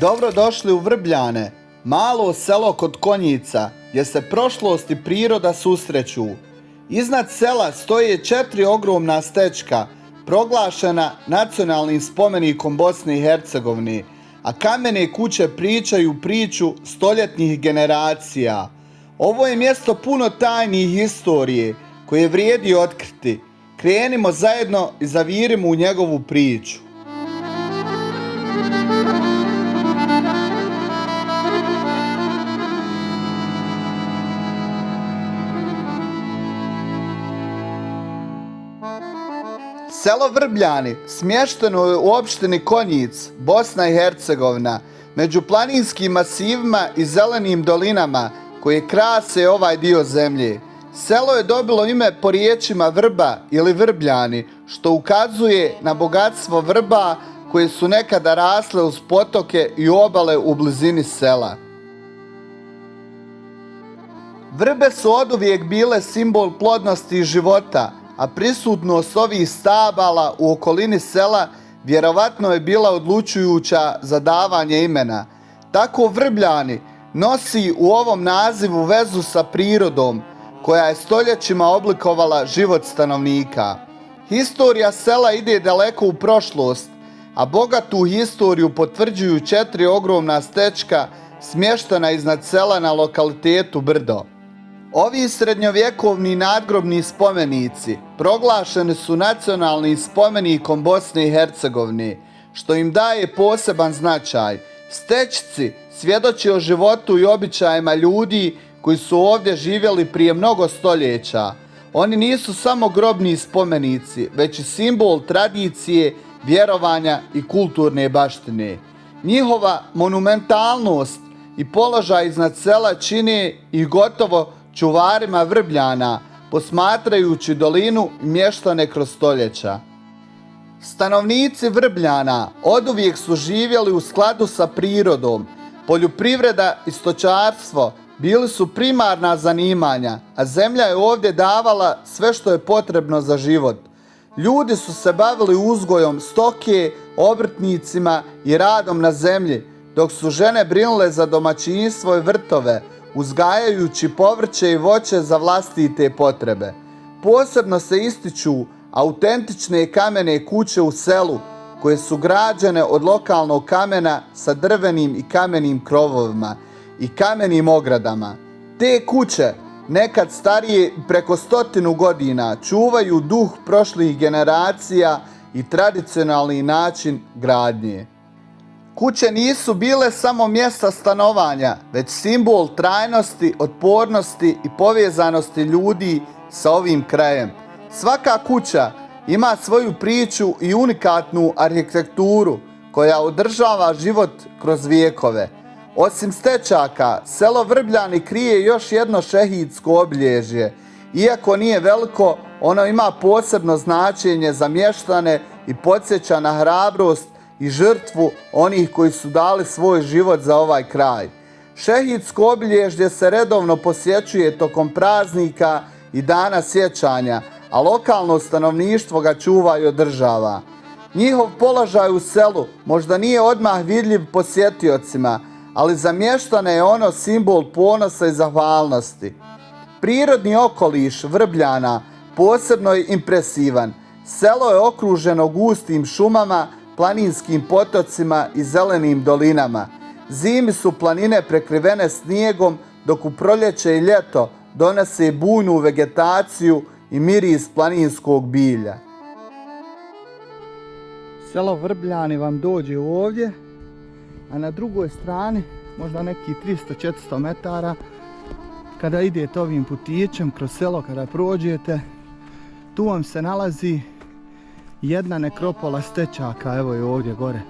Dobro došli u Vrbljane, malo selo kod Konjica, gdje se prošlost i priroda susreću. Iznad sela stoje 4 ogromna stečka, proglašena nacionalnim spomenikom Bosne i Hercegovine, a kamene kuće pričaju priču stoljetnih generacija. Ovo je mjesto puno tajnih historije koje vrijedi otkriti. Krenimo zajedno i zavirimo u njegovu priču. Selo Vrbljani smješteno je u opštini Konjic, Bosna i Hercegovina, među planinskim masivima i zelenim dolinama koje krase ovaj dio zemlje. Selo je dobilo ime po riječima vrba ili vrbljani, što ukazuje na bogatstvo vrba koje su nekada rasle uz potoke i obale u blizini sela. Vrbe su oduvijek bile simbol plodnosti i života, a prisutnost ovih stabala u okolini sela vjerovatno je bila odlučujuća za davanje imena. Tako Vrbljani nosi u ovom nazivu vezu sa prirodom, koja je stoljećima oblikovala život stanovnika. Historija sela ide daleko u prošlost, a bogatu historiju potvrđuju 4 ogromna stečka smještena iznad sela na lokalitetu Brdo. Ovi srednjovjekovni nadgrobni spomenici proglašeni su nacionalnim spomenikom Bosne i Hercegovine, što im daje poseban značaj. Stečci svjedoče o životu i običajima ljudi koji su ovdje živjeli prije mnogo stoljeća. Oni nisu samo grobni spomenici, već i simbol tradicije, vjerovanja i kulturne baštine. Njihova monumentalnost i položaj iznad sela čine ih gotovo čuvarima Vrbljana, posmatrajući dolinu i mještane kroz stoljeća. Stanovnici Vrbljana oduvijek su živjeli u skladu sa prirodom. Poljoprivreda i stočarstvo bili su primarna zanimanja, a zemlja je ovdje davala sve što je potrebno za život. Ljudi su se bavili uzgojom stoke, obrtnicima i radom na zemlji, dok su žene brinule za domaćinstvo i vrtove, uzgajajući povrće i voće za vlastite potrebe. Posebno se ističu autentične kamene kuće u selu, koje su građene od lokalnog kamena sa drvenim i kamenim krovovima i kamenim ogradama. Te kuće, nekad starije preko 100 godina, čuvaju duh prošlih generacija i tradicionalni način gradnje. Kuće nisu bile samo mjesta stanovanja, već simbol trajnosti, otpornosti i povezanosti ljudi sa ovim krajem. Svaka kuća ima svoju priču i unikatnu arhitekturu koja održava život kroz vijekove. Osim stečaka, selo Vrbljani krije još jedno šehidsko obilježje. Iako nije veliko, ono ima posebno značenje za mještane i podsjeća na hrabrost i žrtvu onih koji su dali svoj život za ovaj kraj. Šehidsko obilježje se redovno posjećuje tokom praznika i dana sjećanja, a lokalno stanovništvo ga čuva i održava. Njihov položaj u selu možda nije odmah vidljiv posjetiocima, ali za mještane je ono simbol ponosa i zahvalnosti. Prirodni okoliš Vrbljana posebno je impresivan. Selo je okruženo gustim šumama, planinskim potocima i zelenim dolinama. Zimi su planine prekrivene snijegom, dok u proljeće i ljeto donose bujnu vegetaciju i miris planinskog bilja. Selo Vrbljani vam dođe ovdje, a na drugoj strani, možda nekih 300-400 metara, kada idete ovim putićem kroz selo, kada prođete, tu vam se nalazi jedna nekropola stečaka, evo je ovdje gore,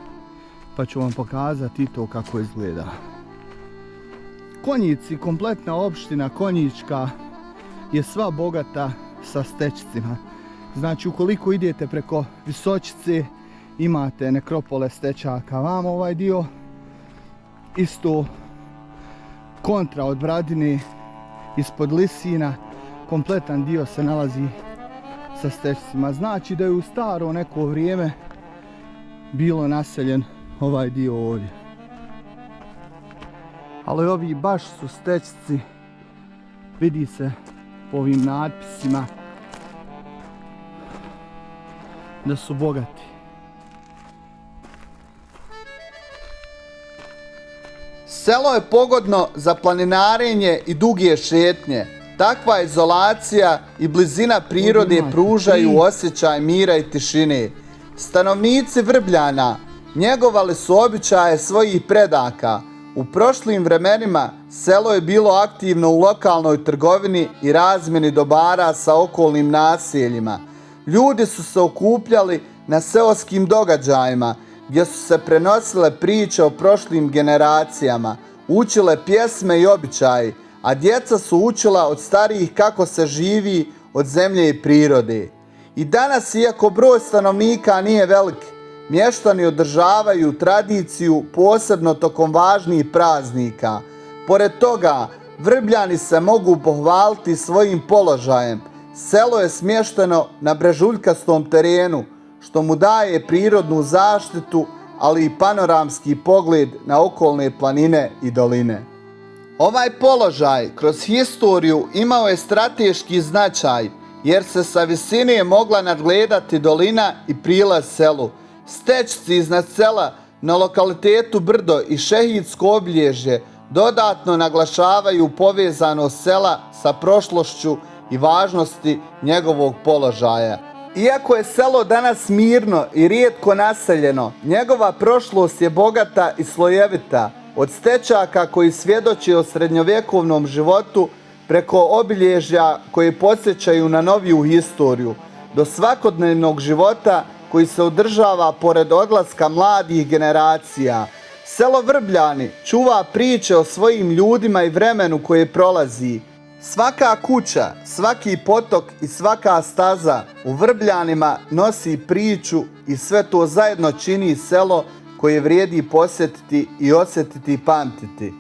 pa ću vam pokazati to kako izgleda. Konjici, kompletna opština Konjička je sva bogata sa stečcima. Znači ukoliko idete preko Visočice imate nekropole stečaka. Vam ovaj dio isto kontra od Bradine, ispod Lisina, kompletan dio se nalazi sa stečcima. Znači da je u staro neko vrijeme bilo naseljen ovaj dio ovdje. ali ovi baš su stećci, vidi se po ovim natpisima da su bogati. Selo je pogodno za planinarenje i duge šetnje. Takva izolacija i blizina prirode pružaju osjećaj mira i tišine. Stanovnici Vrbljana njegovali su običaje svojih predaka. U prošlim vremenima selo je bilo aktivno u lokalnoj trgovini i razmjeni dobara sa okolnim naseljima. Ljudi su se okupljali na seoskim događajima gdje su se prenosile priče o prošlim generacijama, učile pjesme i običaji, a djeca su učila od starijih kako se živi od zemlje i prirode. I danas, iako broj stanovnika nije velik, mještani održavaju tradiciju posebno tokom važnih praznika. Pored toga, Vrbljani se mogu pohvaliti svojim položajem. Selo je smješteno na brežuljkastom terenu, što mu daje prirodnu zaštitu, ali i panoramski pogled na okolne planine i doline. Ovaj položaj kroz historiju imao je strateški značaj, jer se sa visine mogla nadgledati dolina i prilaz selu. Stećci iznad sela na lokalitetu Brdo i Šehidsko obilježje dodatno naglašavaju povezanost sela sa prošlošću i važnosti njegovog položaja. Iako je selo danas mirno i rijetko naseljeno, njegova prošlost je bogata i slojevita, od stečaka koji svjedoče o srednjovjekovnom životu preko obilježja koji podsjećaju na noviju historiju, do svakodnevnog života koji se održava pored odlaska mladih generacija. Selo Vrbljani čuva priče o svojim ljudima i vremenu koje prolazi. Svaka kuća, svaki potok i svaka staza u Vrbljanima nosi priču i sve to zajedno čini selo koje vrijedi posjetiti i osjetiti i pamtiti.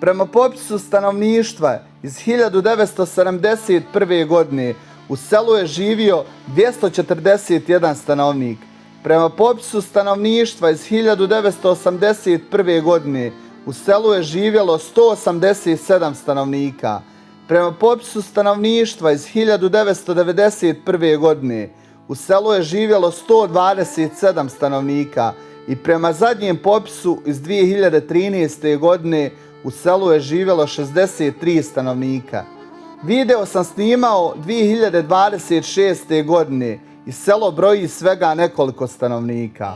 Prema popisu stanovništva iz 1971. godine u selu je živio 241 stanovnik. Prema popisu stanovništva iz 1981. godine u selu je živjelo 187 stanovnika. Prema popisu stanovništva iz 1991. godine u selu je živjelo 127 stanovnika i prema zadnjem popisu iz 2013. godine u selu je živjelo 63 stanovnika. Video sam snimao 2026. godine i selo broji svega nekoliko stanovnika.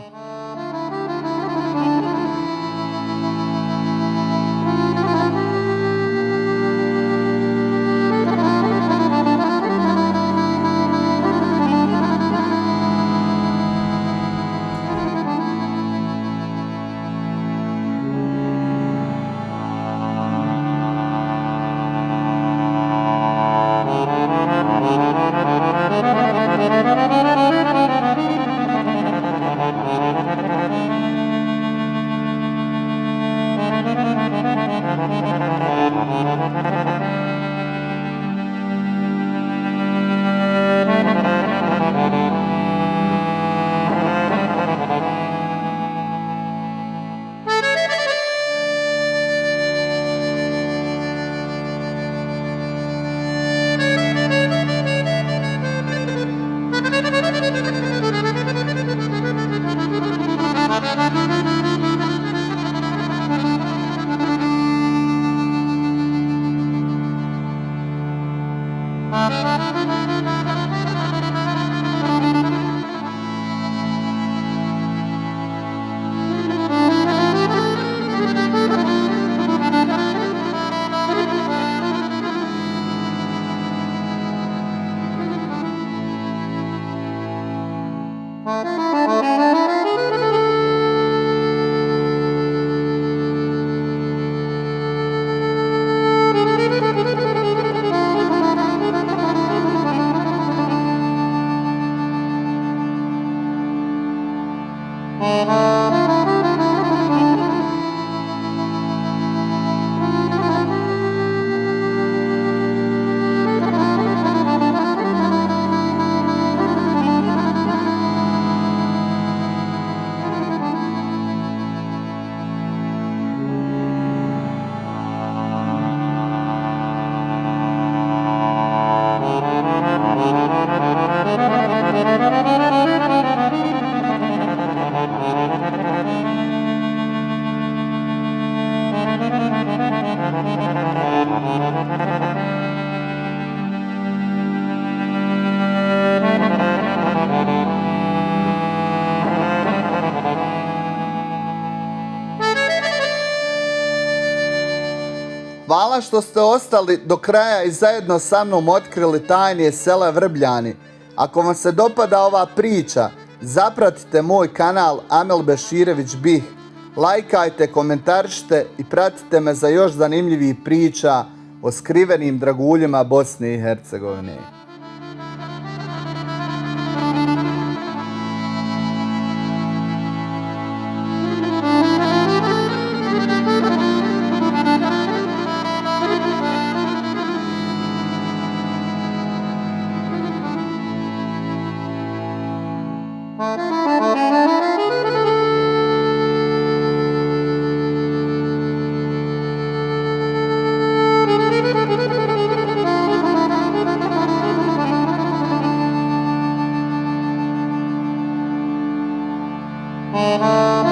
Hvala što ste ostali do kraja i zajedno sa mnom otkrili tajne sela Vrbljani. Ako vam se dopada ova priča, zapratite moj kanal Amel Beširević Bih. Lajkajte, komentarišite i pratite me za još zanimljivih priča o skrivenim draguljima Bosne i Hercegovine. Thank you.